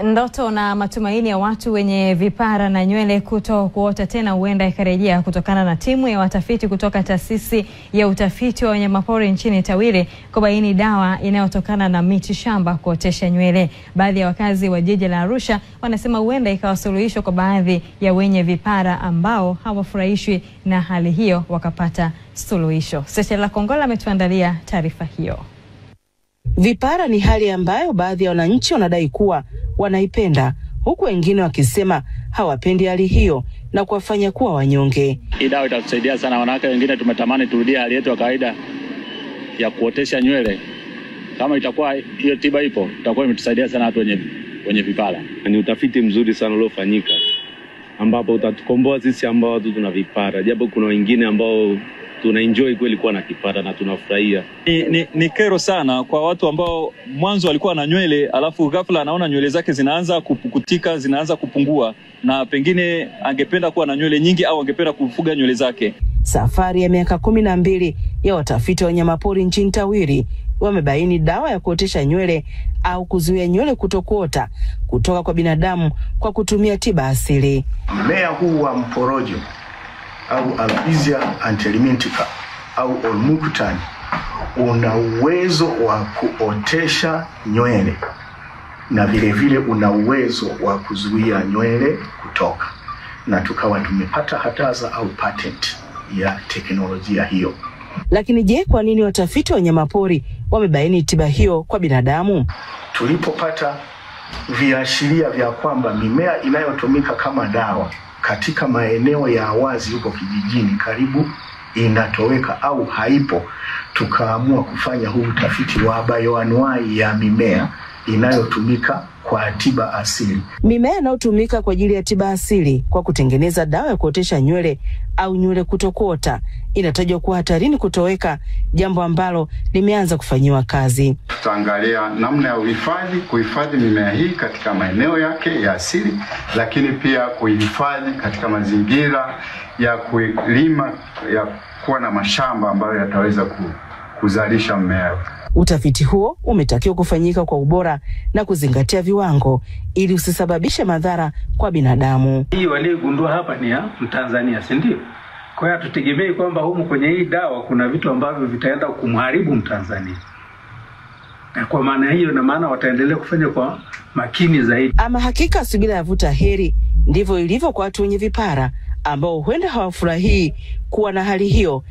Ndoto na matumaini ya watu wenye vipara na nywele kuto kuota tena huenda ikarejea kutokana na timu ya watafiti kutoka taasisi ya utafiti wa wanyamapori nchini TAWIRI kubaini dawa inayotokana na miti shamba kuotesha nywele. Baadhi ya wakazi wa jiji la Arusha wanasema huenda ikawa suluhisho kwa baadhi ya wenye vipara ambao hawafurahishwi na hali hiyo wakapata suluhisho. Sechela Kongola ametuandalia taarifa hiyo. Vipara ni hali ambayo baadhi ya wananchi wanadai kuwa wanaipenda, huku wengine wakisema hawapendi hali hiyo na kuwafanya kuwa wanyonge. Hii dawa itatusaidia sana wanawake wengine tumetamani turudie hali yetu ya kawaida ya kuotesha nywele. Kama itakuwa hiyo tiba ipo, itakuwa imetusaidia sana watu wenye vipara. Ni utafiti mzuri sana uliofanyika ambapo utatukomboa sisi ambao watu tuna vipara. Japo kuna wengine ambao tunaenjoy kweli kuwa na kipara na tunafurahia. Ni kero sana kwa watu ambao mwanzo walikuwa na nywele alafu ghafla anaona nywele zake zinaanza kupukutika, zinaanza kupungua, na pengine angependa kuwa na nywele nyingi au angependa kufuga nywele zake. Safari ya miaka 12 ya watafiti wa wanyamapori nchini TAWIRI wamebaini dawa ya kuotesha nywele au kuzuia nywele kutokuota kutoka kwa binadamu kwa kutumia tiba asili. Mmea huu wa mporojo au Albizia antellimentica au olmukutan una uwezo wa kuotesha nywele na vile vile una uwezo wa kuzuia nywele kutoka, na tukawa tumepata hataza au patent ya teknolojia hiyo. Lakini je, kwa nini watafiti wa wanyamapori wamebaini tiba hiyo kwa binadamu? Tulipopata viashiria vya kwamba mimea inayotumika kama dawa katika maeneo ya wazi huko kijijini karibu inatoweka au haipo, tukaamua kufanya huu utafiti wa bioanuai ya mimea inayotumika kwa tiba asili. Mimea inayotumika kwa ajili ya tiba asili kwa kutengeneza dawa ya kuotesha nywele au nywele kutokuota inatajwa kuwa hatarini kutoweka, jambo ambalo limeanza kufanyiwa kazi. Tutaangalia namna ya kuhifadhi mimea hii katika maeneo yake ya asili, lakini pia kuhifadhi katika mazingira ya kulima, ya kuwa na mashamba ambayo yataweza kuzalisha mmea. Utafiti huo umetakiwa kufanyika kwa ubora na kuzingatia viwango ili usisababishe madhara kwa binadamu. Hii waliogundua hapa ni ya Mtanzania, si ndio? Kwa hiyo tutegemei kwamba humu kwenye hii dawa kuna vitu ambavyo vitaenda kumharibu Mtanzania. Na kwa maana hiyo, na maana wataendelea kufanya kwa makini zaidi. Ama hakika subira yavuta heri, ndivyo ilivyo kwa watu wenye vipara ambao huenda hawafurahii kuwa na hali hiyo.